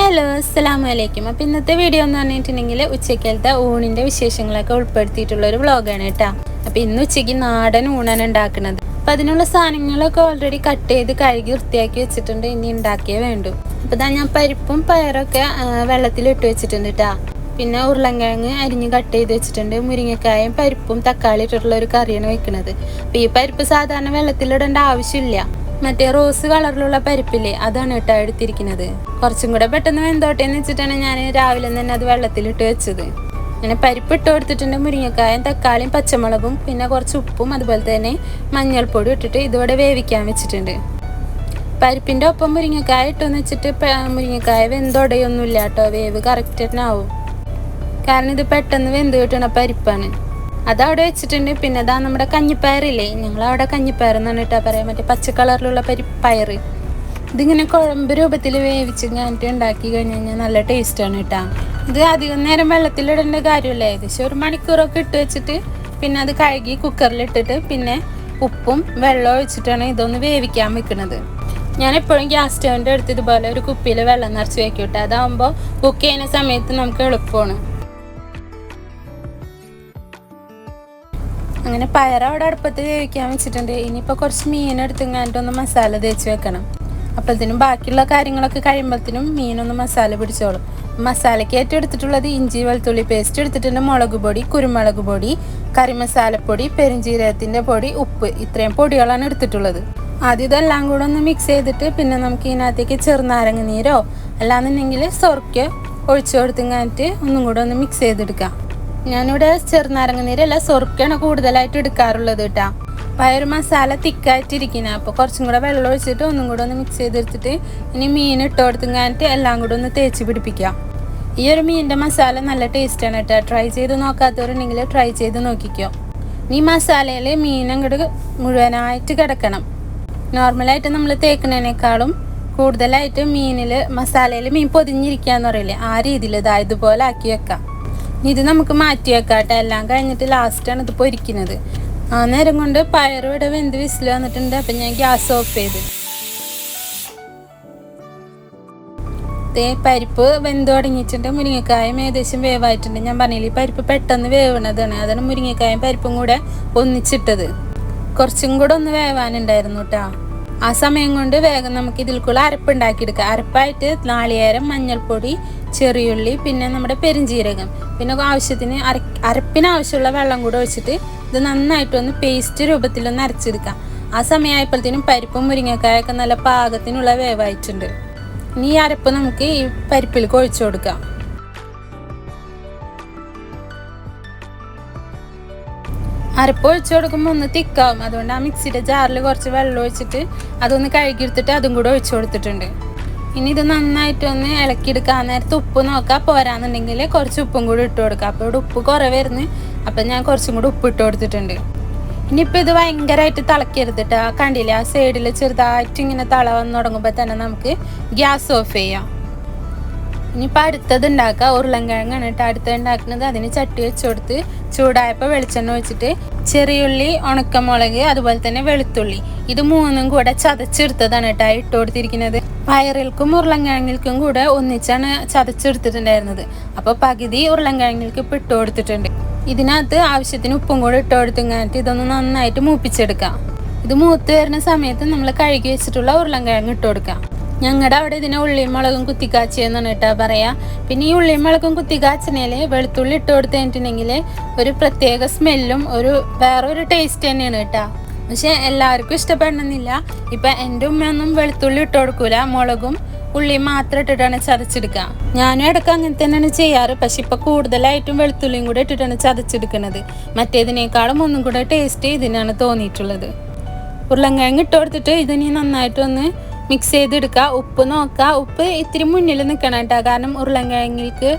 Hello അസ്സലാമു അലൈക്കും. അപ്പോൾ ഇന്നത്തെ വീഡിയോ എന്ന് പറഞ്ഞിട്ടുണ്ടെങ്കിൽ ഉച്ചക്കലത്തെ ഊണിൻ്റെ വിശേഷങ്ങളൊക്കെ ഉൾപ്പെടുത്തിയിട്ടുള്ളൊരു വ്ളോഗാണ് കേട്ടോ. അപ്പോൾ ഇന്ന് ഉച്ചയ്ക്ക് നാടൻ ഊണാണ് ഉണ്ടാക്കുന്നത്. അപ്പോൾ അതിനുള്ള സാധനങ്ങളൊക്കെ ഓൾറെഡി കട്ട് ചെയ്ത് കഴുകി വൃത്തിയാക്കി വെച്ചിട്ടുണ്ട്. ഇനി ഉണ്ടാക്കിയേ വേണ്ടു. അപ്പോൾ ഇതാ ഞാൻ പരിപ്പും പയറൊക്കെ വെള്ളത്തിലിട്ട് വെച്ചിട്ടുണ്ട് കേട്ടോ. പിന്നെ ഉരുളൻകിഴങ്ങ് അരിഞ്ഞ് കട്ട് ചെയ്ത് വെച്ചിട്ടുണ്ട്. മുരിങ്ങക്കായും പരിപ്പും തക്കാളി ഇട്ടിട്ടുള്ള ഒരു കറിയാണ് വെക്കുന്നത്. അപ്പോൾ ഈ പരിപ്പ് സാധാരണ വെള്ളത്തിലിടേണ്ട ആവശ്യമില്ല. മറ്റേ റോസ് കളറിലുള്ള പരിപ്പില്ലേ, അതാണ് കേട്ടോ എടുത്തിരിക്കുന്നത്. കുറച്ചും കൂടെ പെട്ടെന്ന് വെന്തോട്ടെ എന്ന് വെച്ചിട്ടാണ് ഞാൻ രാവിലെ തന്നെ അത് വെള്ളത്തിലിട്ട് വെച്ചത്. അങ്ങനെ പരിപ്പ് ഇട്ട് കൊടുത്തിട്ടുണ്ട്. മുരിങ്ങക്കായും തക്കാളിയും പച്ചമുളകും പിന്നെ കുറച്ച് ഉപ്പും അതുപോലെ തന്നെ മഞ്ഞൾപ്പൊടി ഇട്ടിട്ട് ഇതിവിടെ വേവിക്കാൻ വെച്ചിട്ടുണ്ട്. പരിപ്പിൻ്റെ ഒപ്പം മുരിങ്ങക്കായ ഇട്ടെന്ന് വെച്ചിട്ട് മുരിങ്ങക്കായ വെന്തോടയൊന്നുമില്ല കേട്ടോ. വേവ് കറക്റ്റ് തന്നെ ആവും. കാരണം ഇത് പെട്ടെന്ന് വെന്ത് കിട്ടുന്ന പരിപ്പാണ്. അതവിടെ വെച്ചിട്ടുണ്ട്. പിന്നെ അതാ നമ്മുടെ കഞ്ഞിപ്പയറില്ലേ, ഞങ്ങളവിടെ കഞ്ഞിപ്പയർ എന്നാണ് കേട്ടോ പറയാം. മറ്റേ പച്ച കളറിലുള്ള പയർ ഇതിങ്ങനെ കുഴമ്പ് രൂപത്തിൽ വേവിച്ച് ഞാനിട്ട് ഉണ്ടാക്കി കഴിഞ്ഞ് കഴിഞ്ഞാൽ നല്ല ടേസ്റ്റാണ് കേട്ടോ. ഇത് അധികം നേരം വെള്ളത്തിലിടേണ്ട കാര്യമില്ല. ഏകദേശം ഒരു മണിക്കൂറൊക്കെ ഇട്ട് വെച്ചിട്ട് പിന്നെ അത് കഴുകി കുക്കറിലിട്ടിട്ട് പിന്നെ ഉപ്പും വെള്ളവും ഒഴിച്ചിട്ടാണ് ഇതൊന്ന് വേവിക്കാൻ വെക്കുന്നത്. ഞാനെപ്പോഴും ഗ്യാസ് സ്റ്റൗവിൻ്റെ അടുത്ത് ഇതുപോലെ ഒരു കുപ്പിയിൽ വെള്ളം നിറച്ച് വെക്കും കേട്ടോ. അതാകുമ്പോൾ കുക്ക് ചെയ്യുന്ന സമയത്ത് നമുക്ക് എളുപ്പമാണ്. അങ്ങനെ പയർ അവിടെ അടുപ്പത്ത് വേവിക്കാൻ വെച്ചിട്ടുണ്ട്. ഇനിയിപ്പോൾ കുറച്ച് മീനെടുത്തുങ്ങാണ്ടൊന്ന് മസാല തേച്ച് വെക്കണം. അപ്പോഴത്തേനും ബാക്കിയുള്ള കാര്യങ്ങളൊക്കെ കഴിയുമ്പോഴത്തേനും മീനൊന്ന് മസാല പിടിച്ചോളും. മസാലയ്ക്ക് ഏറ്റവും എടുത്തിട്ടുള്ളത് ഇഞ്ചി വെളുത്തുള്ളി പേസ്റ്റ് എടുത്തിട്ടുണ്ട്, മുളക് പൊടി, കുരുമുളക് പൊടി, കറിമസാലപ്പൊടി, പെരുംജീരകത്തിൻ്റെ പൊടി, ഉപ്പ്, ഇത്രയും പൊടികളാണ് എടുത്തിട്ടുള്ളത്. ആദ്യം ഇതെല്ലാം കൂടെ ഒന്ന് മിക്സ് ചെയ്തിട്ട് പിന്നെ നമുക്ക് ഇതിനകത്തേക്ക് ചെറുനാരങ്ങ നീരോ അല്ലാന്നുണ്ടെങ്കിൽ സൊർക്ക ഒഴിച്ചു കൊടുത്തിങ്ങായിട്ട് ഒന്നും കൂടെ ഒന്ന് മിക്സ് ചെയ്തെടുക്കാം. ഞാനിവിടെ ചെറുനാരങ്ങ നീരല്ല സൊർക്കയാണ് കൂടുതലായിട്ട് എടുക്കാറുള്ളത് കേട്ടോ. പയർ മസാല തിക്കായിട്ടിരിക്കുന്നത്. അപ്പോൾ കുറച്ചും കൂടെ വെള്ളം ഒഴിച്ചിട്ട് ഒന്നും കൂടെ ഒന്ന് മിക്സ് ചെയ്തെടുത്തിട്ട് ഇനി മീൻ ഇട്ട് കൊടുത്തിങ്ങായിട്ട് എല്ലാം കൂടെ ഒന്ന് തേച്ച് പിടിപ്പിക്കാം. ഈ ഒരു മീനിൻ്റെ മസാല നല്ല ടേസ്റ്റാണ് കേട്ടോ. ട്രൈ ചെയ്ത് നോക്കാത്തവരുണ്ടെങ്കിൽ ട്രൈ ചെയ്ത് നോക്കിക്കോ. ഈ മസാലയിൽ മീൻ അങ്ങോട്ട് മുഴുവനായിട്ട് കിടക്കണം. നോർമലായിട്ട് നമ്മൾ തേക്കുന്നതിനേക്കാളും കൂടുതലായിട്ട് മസാലയിൽ മീൻ പൊതിഞ്ഞിരിക്കുകയെന്ന് പറയില്ലേ, ആ രീതിയിൽ ഇതുപോലെ ആക്കി വെക്കാം. ഇത് നമുക്ക് മാറ്റി വെക്കാം കേട്ടോ. എല്ലാം കഴിഞ്ഞിട്ട് ലാസ്റ്റാണ് ഇത് പൊരിക്കുന്നത്. ആ നേരം കൊണ്ട് പയറും ഇവിടെ വെന്ത് വിസിൽ വന്നിട്ടുണ്ട്. അപ്പം ഞാൻ ഗ്യാസ് ഓഫ് ചെയ്ത് പരിപ്പ് വെന്ത് തുടങ്ങിയിട്ടുണ്ട്. മുരിങ്ങക്കായും ഏകദേശം വേവായിട്ടുണ്ട്. ഞാൻ പറഞ്ഞില്ലേ പരിപ്പ് പെട്ടെന്ന് വേവണതാണ്. അതാണ് മുരിങ്ങക്കായും പരിപ്പും കൂടെ ഒന്നിച്ചിട്ടത്. കുറച്ചും കൂടെ ഒന്ന് വേവാനുണ്ടായിരുന്നു കേട്ടോ. ആ സമയം കൊണ്ട് വേഗം നമുക്ക് ഇതിൽക്കുള്ള അരപ്പുണ്ടാക്കിയെടുക്കാം. അരപ്പായിട്ട് നാളികേരം, മഞ്ഞൾപ്പൊടി, ചെറിയുള്ളി, പിന്നെ നമ്മുടെ പെരുംജീരകം, പിന്നെ ആവശ്യത്തിന് അരപ്പിന് ആവശ്യമുള്ള വെള്ളം കൂടെ ഒഴിച്ചിട്ട് ഇത് നന്നായിട്ടൊന്ന് പേസ്റ്റ് രൂപത്തിലൊന്ന് അരച്ചെടുക്കാം. ആ സമയമായപ്പോഴത്തേനും പരിപ്പും മുരിങ്ങക്കായൊക്കെ നല്ല പാകത്തിനുള്ള വേവായിട്ടുണ്ട്. ഇനി ഈ അരപ്പ് നമുക്ക് ഈ പരിപ്പിലേക്ക് ഒഴിച്ചു കൊടുക്കാം. അരപ്പ് ഒഴിച്ചു കൊടുക്കുമ്പോൾ ഒന്ന് തിക്കാവും. അതുകൊണ്ട് ആ മിക്സിയുടെ ജാറിൽ കുറച്ച് വെള്ളം ഒഴിച്ചിട്ട് അതൊന്ന് കഴുകിയെടുത്തിട്ട് അതും കൂടെ ഒഴിച്ചു കൊടുത്തിട്ടുണ്ട്. ഇനി ഇത് നന്നായിട്ടൊന്ന് ഇളക്കിയെടുക്കാൻ നേരത്ത് ഉപ്പ് നോക്കാം. പോരാന്നുണ്ടെങ്കിൽ കുറച്ച് ഉപ്പും കൂടി ഇട്ട് കൊടുക്കാം. അപ്പോൾ ഇവിടെ ഉപ്പ് കുറവായിരുന്നു. അപ്പം ഞാൻ കുറച്ചും കൂടി ഉപ്പ് ഇട്ട് കൊടുത്തിട്ടുണ്ട്. ഇനിയിപ്പോൾ ഇത് ഭയങ്കരമായിട്ട് തിളക്കരുതിട്ട് കണ്ടില്ലേ, ആ സൈഡിൽ ചെറുതായിട്ട് ഇങ്ങനെ തള വന്ന് തുടങ്ങുമ്പോൾ തന്നെ നമുക്ക് ഗ്യാസ് ഓഫ് ചെയ്യാം. ഇനിയിപ്പോൾ അടുത്തത് ഉണ്ടാക്കുക. ഉരുളൻകിഴങ്ങാണ് കേട്ടോ അടുത്തത് ഉണ്ടാക്കുന്നത്. അതിന് ചട്ടി വെച്ച് കൊടുത്ത് ചൂടായപ്പോൾ വെളിച്ചെണ്ണ ഒഴിച്ചിട്ട് ചെറിയുള്ളി, ഉണക്കമുളക്, അതുപോലെ തന്നെ വെളുത്തുള്ളി, ഇത് മൂന്നും കൂടെ ചതച്ചെടുത്തതാണ് കേട്ടോ ഇട്ട് കൊടുത്തിരിക്കുന്നത്. പയറിൽക്കും ഉരുളൻകിഴങ്ങിൽക്കും കൂടെ ഒന്നിച്ചാണ് ചതച്ചെടുത്തിട്ടുണ്ടായിരുന്നത്. അപ്പോൾ പകുതി ഉരുളൻകിഴങ്ങിൽക്ക് ഇപ്പോൾ ഇട്ട് കൊടുത്തിട്ടുണ്ട്. ഇതിനകത്ത് ആവശ്യത്തിന് ഉപ്പും കൂടെ ഇട്ട് കൊടുത്തിങ്ങായിട്ട് ഇതൊന്ന് നന്നായിട്ട് മൂപ്പിച്ചെടുക്കാം. ഇത് മൂത്ത് വരുന്ന സമയത്ത് നമ്മൾ കഴുകി വെച്ചിട്ടുള്ള ഉരുളൻകിഴങ്ങ് ഇട്ട് കൊടുക്കാം. ഞങ്ങളുടെ അവിടെ ഇതിനെ ഉള്ളിയും മുളകും കുത്തിക്കാച്ചിയെന്നാണ് കേട്ടോ പറയാ. പിന്നെ ഈ ഉള്ളിയും മുളകും കുത്തിക്കാച്ചിനേല് വെളുത്തുള്ളി ഇട്ട് കൊടുത്തിട്ടുണ്ടെങ്കിൽ ഒരു പ്രത്യേക സ്മെല്ലും വേറൊരു ടേസ്റ്റ് തന്നെയാണ് കേട്ടോ. പക്ഷെ എല്ലാവർക്കും ഇഷ്ടപ്പെടണമെന്നില്ല. ഇപ്പം എൻ്റെ ഉമ്മയൊന്നും വെളുത്തുള്ളി ഇട്ട് കൊടുക്കൂല, മുളകും ഉള്ളിയും മാത്രം ഇട്ടിട്ടാണ് ചതച്ചെടുക്കുക. ഞാനും ഇടയ്ക്ക് അങ്ങനെ തന്നെയാണ് ചെയ്യാറ്. പക്ഷെ ഇപ്പം കൂടുതലായിട്ടും വെളുത്തുള്ളിയും കൂടെ ഇട്ടിട്ടാണ് ചതച്ചെടുക്കുന്നത്. മറ്റേതിനേക്കാളും ഒന്നും കൂടെ ടേസ്റ്റ് ഇതിനാണ് തോന്നിയിട്ടുള്ളത്. ഉരുളൻകിഴങ്ങ് ഇട്ട് കൊടുത്തിട്ട് ഇതിനി നന്നായിട്ടൊന്ന് മിക്സ് ചെയ്തെടുക്കുക. ഉപ്പ് നോക്കുക. ഉപ്പ് ഇത്തിരി മുന്നിൽ നിൽക്കണം കേട്ടോ. കാരണം ഉരുളൻകിഴങ്ങിലേക്ക്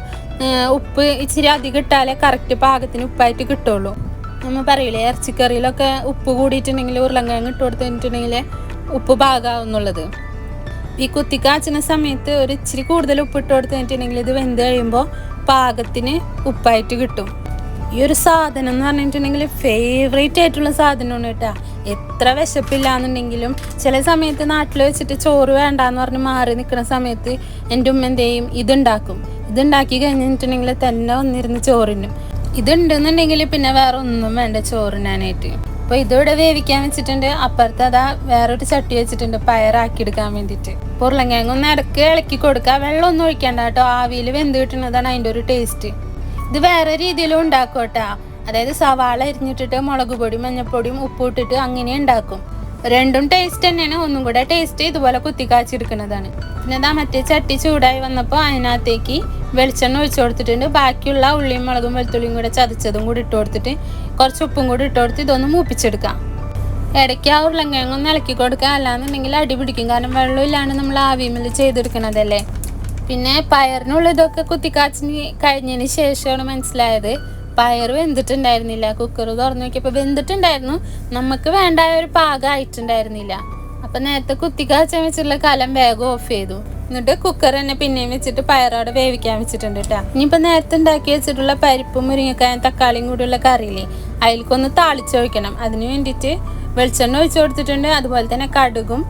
ഉപ്പ് ഇച്ചിരി അധികം ഇട്ടാലേ കറക്റ്റ് പാകത്തിന് ഉപ്പായിട്ട് കിട്ടുള്ളൂ. നമ്മൾ പറയില്ലേ ഇറച്ചിക്കറിയിലൊക്കെ ഉപ്പ് കൂടിയിട്ടുണ്ടെങ്കിൽ ഉരുളൻകിഴങ്ങ് ഇട്ട് കൊടുത്തിട്ടുണ്ടെങ്കിൽ ഉപ്പ് പാകാവുന്നുള്ളത്. ഈ കുത്തിക്കാച്ചുന്ന സമയത്ത് ഒരു ഇച്ചിരി കൂടുതൽ ഉപ്പിട്ട് കൊടുത്തിട്ടുണ്ടെങ്കിൽ ഇത് വെന്ത് കഴിയുമ്പോൾ പാകത്തിന് ഉപ്പായിട്ട് കിട്ടും. ഈ ഒരു സാധനം എന്ന് പറഞ്ഞിട്ടുണ്ടെങ്കിൽ ഫേവറേറ്റ് ആയിട്ടുള്ള സാധനമാണ് കേട്ടോ. എത്ര വിശപ്പില്ല എന്നുണ്ടെങ്കിലും ചില സമയത്ത് നാട്ടിൽ വെച്ചിട്ട് ചോറ് വേണ്ടാന്ന് പറഞ്ഞ് മാറി നിൽക്കുന്ന സമയത്ത് എൻ്റെ ഉമ്മ എന്ത് ചെയ്യും, ഇതുണ്ടാക്കി കഴിഞ്ഞിട്ടുണ്ടെങ്കിൽ തന്നെ വന്നിരുന്ന് ചോറിനും. ഇതുണ്ടെന്നുണ്ടെങ്കിൽ പിന്നെ വേറെ ഒന്നും വേണ്ട ചോറിനാനായിട്ട്. അപ്പോൾ ഇതിവിടെ വേവിക്കാൻ വെച്ചിട്ടുണ്ട്. അപ്പുറത്ത് അതാ വേറൊരു ചട്ടി വെച്ചിട്ടുണ്ട് പയറാക്കിയെടുക്കാൻ വേണ്ടിയിട്ട്. ഉരുളക്കിഴങ്ങ് ഒന്ന് ഇടയ്ക്ക് ഇളക്കി കൊടുക്കുക. വെള്ളം ഒന്നും ഒഴിക്കണ്ട കേട്ടോ, ആവിയിൽ വെന്ത് കിട്ടുന്നതാണ് അതിൻ്റെ ഒരു ടേസ്റ്റ്. ഇത് വേറെ രീതിയിലും ഉണ്ടാക്കും കേട്ടോ. അതായത് സവാള അരിഞ്ഞിട്ടിട്ട് മുളക് പൊടിയും മഞ്ഞൾപ്പൊടിയും ഉപ്പ് ഇട്ടിട്ട് അങ്ങനെ ഉണ്ടാക്കും. രണ്ടും ടേസ്റ്റ് തന്നെയാണ്. ഒന്നും കൂടെ ടേസ്റ്റ് ഇതുപോലെ കുത്തിക്കാച്ചെടുക്കുന്നതാണ്. പിന്നെ ഇതാ മറ്റേ ചട്ടി ചൂടായി വന്നപ്പോൾ അതിനകത്തേക്ക് വെളിച്ചെണ്ണ ഒഴിച്ചു കൊടുത്തിട്ടുണ്ട്. ബാക്കിയുള്ള ഉള്ളിയും മുളകും വെളുത്തുള്ളിയും കൂടെ ചതച്ചതും കൂടി ഇട്ട് കൊടുത്തിട്ട് കുറച്ച് ഉപ്പും കൂടി ഇട്ട് കൊടുത്ത് ഇതൊന്ന് മൂപ്പിച്ചെടുക്കാം. ഇടയ്ക്ക് ആ ഉരുളക്കിഴങ്ങൊന്ന് ഇളക്കി കൊടുക്കുക, അല്ലാന്നുണ്ടെങ്കിൽ അടി പിടിക്കും. കാരണം വെള്ളമില്ലാണ്ട് നമ്മൾ ആവിമേൽ ചെയ്തെടുക്കണതല്ലേ. പിന്നെ പയറിനുള്ള ഇതൊക്കെ കുത്തിക്കാച്ചിന് കഴിഞ്ഞതിന് ശേഷമാണ് മനസ്സിലായത് പയർ വെന്തിട്ടുണ്ടായിരുന്നില്ല. കുക്കർ തുറന്നു നോക്കിയപ്പോൾ വെന്തിട്ടുണ്ടായിരുന്നു, നമുക്ക് വേണ്ടായ ഒരു പാകമായിട്ടുണ്ടായിരുന്നില്ല. അപ്പം നേരത്തെ കുത്തിക്കാച്ചാൻ വെച്ചിട്ടുള്ള കലം വേഗം ഓഫ് ചെയ്തു. എന്നിട്ട് കുക്കർ തന്നെ പിന്നെയും വെച്ചിട്ട് പയറോടെ വേവിക്കാൻ വെച്ചിട്ടുണ്ട് കേട്ടോ. ഇനിയിപ്പോൾ നേരത്തെ ഉണ്ടാക്കി വെച്ചിട്ടുള്ള പരിപ്പും മുരിങ്ങക്കായും തക്കാളിയും കൂടിയുള്ള കറിയില്ലേ, അതിലേക്കൊന്ന് താളിച്ചൊഴിക്കണം. അതിന് വേണ്ടിയിട്ട് വെളിച്ചെണ്ണ ഒഴിച്ചു കൊടുത്തിട്ടുണ്ട്. അതുപോലെ തന്നെ കടുകും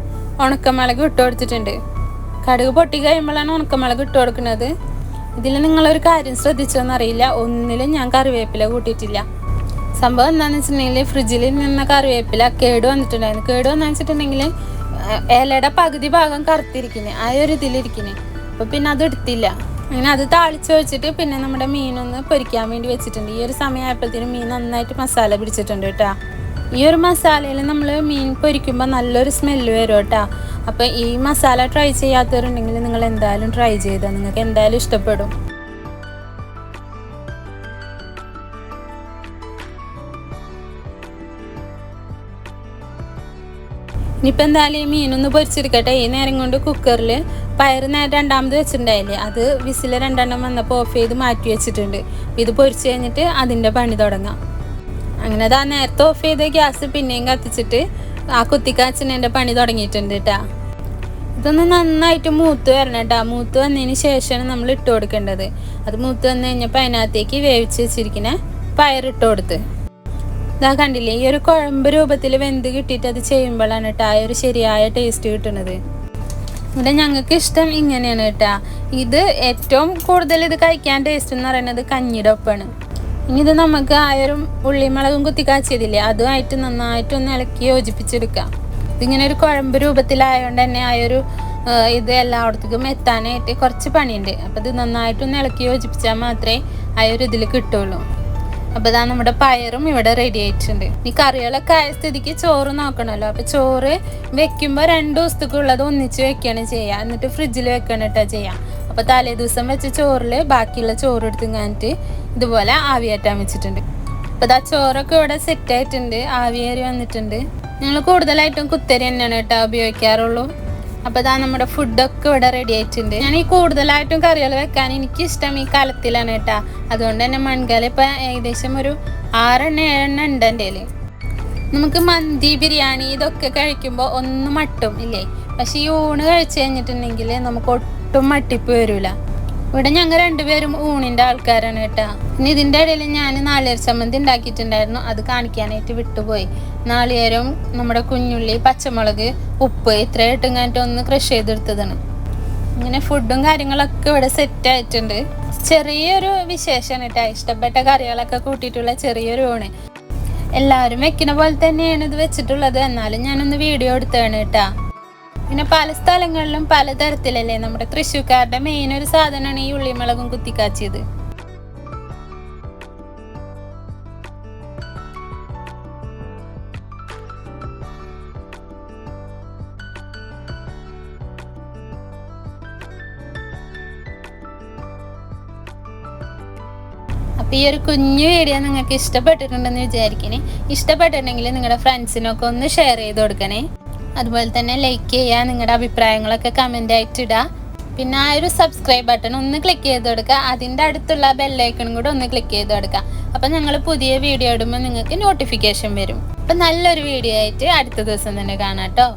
ഉണക്കമുളകും ഇട്ട് കൊടുത്തിട്ടുണ്ട്. കടുക് പൊട്ടി കഴിയുമ്പോഴാണ് ഉണക്കമുളക് ഇട്ട് കൊടുക്കുന്നത്. ഇതിൽ നിങ്ങളൊരു കാര്യം ശ്രദ്ധിച്ചോന്നറിയില്ല, ഒന്നിലും ഞാൻ കറിവേപ്പില കൂട്ടിയിട്ടില്ല. സംഭവം എന്താണെന്ന് വെച്ചിട്ടുണ്ടെങ്കിൽ ഫ്രിഡ്ജിൽ നിന്ന കറിവേപ്പില കേട് വന്നിട്ടുണ്ടായിരുന്നു. കേട് വന്നു വെച്ചിട്ടുണ്ടെങ്കിൽ ഇലയുടെ പകുതി ഭാഗം കറുത്തിരിക്കുന്നത്, ആ ഒരു ഇതിലിരിക്കുന്നത്. അപ്പോൾ പിന്നെ അത് എടുത്തില്ല. അങ്ങനെ അത് താളിച്ച് വെച്ചിട്ട് പിന്നെ നമ്മുടെ മീനൊന്ന് പൊരിക്കാൻ വേണ്ടി വെച്ചിട്ടുണ്ട്. ഈ ഒരു സമയമായപ്പോഴത്തേനും മീൻ നന്നായിട്ട് മസാല പിടിച്ചിട്ടുണ്ട് കേട്ടോ. ഈ ഒരു മസാലയിൽ നമ്മൾ മീൻ പൊരിക്കുമ്പോൾ നല്ലൊരു സ്മെല്ല് വരും കേട്ടോ. അപ്പോൾ ഈ മസാല ട്രൈ ചെയ്യാത്തവരുണ്ടെങ്കിൽ നിങ്ങൾ എന്തായാലും ട്രൈ ചെയ്താൽ നിങ്ങൾക്ക് എന്തായാലും ഇഷ്ടപ്പെടും. ഇനിയിപ്പോൾ എന്തായാലും ഈ മീനൊന്ന് പൊരിച്ചെടുക്കട്ടെ. ഈ നേരം കൊണ്ട് കുക്കറിൽ പയർ രണ്ടാമത് വെച്ചിട്ടുണ്ടായില്ലേ, അത് വിസിൽ 2 വന്നപ്പോൾ ഓഫ് ചെയ്ത് മാറ്റി വെച്ചിട്ടുണ്ട്. ഇത് പൊരിച്ച് കഴിഞ്ഞിട്ട് അതിൻ്റെ പണി തുടങ്ങാം. അങ്ങനെ അതാ നേരത്തെ ഓഫ് ചെയ്ത് ഗ്യാസ് പിന്നെയും കത്തിച്ചിട്ട് ആ കുത്തിക്കാച്ചിൻ്റെ പണി തുടങ്ങിയിട്ടുണ്ട് കേട്ടോ. ഇതൊന്ന് നന്നായിട്ട് മൂത്ത് വരണം കേട്ടോ. മൂത്ത് വന്നതിന് ശേഷമാണ് നമ്മൾ ഇട്ട് കൊടുക്കേണ്ടത്. അത് മൂത്ത് വന്നു കഴിഞ്ഞപ്പോൾ അതിനകത്തേക്ക് വേവിച്ച് വെച്ചിരിക്കുന്ന പയറിട്ട് കൊടുത്ത് ഇതാ കണ്ടില്ലേ, ഈ ഒരു കുഴമ്പ് രൂപത്തിൽ വെന്ത് കിട്ടിയിട്ട് അത് ചെയ്യുമ്പോഴാണ് കേട്ടോ ആ ഒരു ശരിയായ ടേസ്റ്റ് കിട്ടുന്നത്. ഇവിടെ ഞങ്ങൾക്ക് ഇഷ്ടം ഇങ്ങനെയാണ് കേട്ടോ. ഇത് ഏറ്റവും കൂടുതൽ ഇത് കഴിക്കാൻ ടേസ്റ്റ് എന്ന് പറയുന്നത് കഞ്ഞിയുടെ ഒപ്പമാണ്. ഇനി ഇത് നമുക്ക് ആ ഒരു ഉള്ളിമുളകും കുത്തിക്കാച്ചിയതില്ലേ, അതുമായിട്ട് നന്നായിട്ടൊന്ന് ഇളക്കി യോജിപ്പിച്ചെടുക്കാം. ഇതിങ്ങനെ ഒരു കുഴമ്പ് രൂപത്തിലായതുകൊണ്ട് തന്നെ ആ ഒരു ഇത് എല്ലായിടത്തേക്കും എത്താനായിട്ട് കുറച്ച് പണിയുണ്ട്. അപ്പോൾ ഇത് നന്നായിട്ടൊന്ന് ഇളക്കി യോജിപ്പിച്ചാൽ മാത്രമേ ആ ഒരു ഇതിൽ കിട്ടുള്ളൂ. അപ്പോൾ ഇതാ നമ്മുടെ പയറും ഇവിടെ റെഡി ആയിട്ടുണ്ട്. ഈ കറികളൊക്കെ ആയ സ്ഥിതിക്ക് ചോറ് നോക്കണമല്ലോ. അപ്പോൾ ചോറ് വെക്കുമ്പോൾ 2 ദിവസത്തേക്കുള്ളത് ഒന്നിച്ച് വെക്കുകയാണ് ചെയ്യുക. എന്നിട്ട് ഫ്രിഡ്ജിൽ വെക്കണം കേട്ടോ ചെയ്യാം. അപ്പോൾ തലേ ദിവസം വെച്ച ചോറിൽ ബാക്കിയുള്ള ചോറ് എടുത്ത് കഴിഞ്ഞിട്ട് ഇതുപോലെ ആവിയാറ്റാൻ വെച്ചിട്ടുണ്ട്. അപ്പോൾ ഇതാ ചോറൊക്കെ ഇവിടെ സെറ്റായിട്ടുണ്ട്, ആവിയേറി വന്നിട്ടുണ്ട്. ഞങ്ങൾ കൂടുതലായിട്ടും കുത്തരി തന്നെയാണ് കേട്ടോ ഉപയോഗിക്കാറുള്ളൂ. അപ്പോൾ ഇതാ നമ്മുടെ ഫുഡൊക്കെ ഇവിടെ റെഡി ആയിട്ടുണ്ട്. ഞാൻ ഈ കൂടുതലായിട്ടും കറികൾ വെക്കാൻ എനിക്കിഷ്ടം ഈ കലത്തിലാണ് കേട്ടോ. അതുകൊണ്ട് തന്നെ മൺകലം ഇപ്പം ഏകദേശം ഒരു 6-7 ഉണ്ട് എൻ്റെ കയ്യിൽ. നമുക്ക് മന്തി ബിരിയാണി ഇതൊക്കെ കഴിക്കുമ്പോൾ ഒന്ന് മട്ടും ഇല്ലേ, പക്ഷെ ഈ ഊണ് കഴിച്ച് കഴിഞ്ഞിട്ടുണ്ടെങ്കിൽ നമുക്ക് ഒട്ടും മട്ടിപ്പ് വരില്ല. ഇവിടെ ഞങ്ങൾ 2 പേരും ഊണിൻ്റെ ആൾക്കാരാണ് കേട്ടോ. ഇനി ഇതിൻ്റെ ഇടയിൽ ഞാൻ നാളികേര ചമ്മന്തി ഉണ്ടാക്കിയിട്ടുണ്ടായിരുന്നു, അത് കാണിക്കാനായിട്ട് വിട്ടുപോയി. നാളികേരം, നമ്മുടെ കുഞ്ഞുള്ളി, പച്ചമുളക്, ഉപ്പ് ഇത്രയായിട്ട് ഇങ്ങോട്ട് ഒന്ന് ക്രഷ് ചെയ്തെടുത്തതാണ്. ഇങ്ങനെ ഫുഡും കാര്യങ്ങളൊക്കെ ഇവിടെ സെറ്റ് ആയിട്ടുണ്ട്. ചെറിയൊരു വിശേഷമാണ് കേട്ടോ, ഇഷ്ടപ്പെട്ട കറികളൊക്കെ കൂട്ടിയിട്ടുള്ള ചെറിയൊരു ഊണ്. എല്ലാവരും വെക്കുന്ന പോലെ തന്നെയാണ് ഇത് വെച്ചിട്ടുള്ളത്, എന്നാലും ഞാനൊന്ന് വീഡിയോ എടുത്തതാണ് കേട്ടോ. പിന്നെ പല സ്ഥലങ്ങളിലും പലതരത്തിലല്ലേ. നമ്മുടെ തൃശ്ശൂർക്കാരുടെ മെയിൻ ഒരു സാധനമാണ് ഈ ഉള്ളിമുളകും കുത്തിക്കാച്ചിയത്. അപ്പോൾ ഈ ഒരു കുഞ്ഞു വീഡിയോ നിങ്ങൾക്ക് ഇഷ്ടപ്പെട്ടിട്ടുണ്ടെന്ന് വിചാരിക്കണേ. ഇഷ്ടപ്പെട്ടിട്ടുണ്ടെങ്കിൽ നിങ്ങളുടെ ഫ്രണ്ട്സിനൊക്കെ ഒന്ന് ഷെയർ ചെയ്ത് കൊടുക്കണേ. അതുപോലെ തന്നെ ലൈക്ക് ചെയ്യുക, നിങ്ങളുടെ അഭിപ്രായങ്ങളൊക്കെ കമൻ്റ് ആയിട്ട് ഇടുക. പിന്നെ ആ ഒരു സബ്സ്ക്രൈബ് ബട്ടൺ ഒന്ന് ക്ലിക്ക് ചെയ്ത് കൊടുക്കുക. അതിൻ്റെ അടുത്തുള്ള ബെല്ലൈക്കണും കൂടെ ഒന്ന് ക്ലിക്ക് ചെയ്ത് കൊടുക്കുക. അപ്പം ഞങ്ങൾ പുതിയ വീഡിയോ ഇടുമ്പോൾ നിങ്ങൾക്ക് നോട്ടിഫിക്കേഷൻ വരും. അപ്പം നല്ലൊരു വീഡിയോ ആയിട്ട് അടുത്ത ദിവസം തന്നെ കാണാം കേട്ടോ.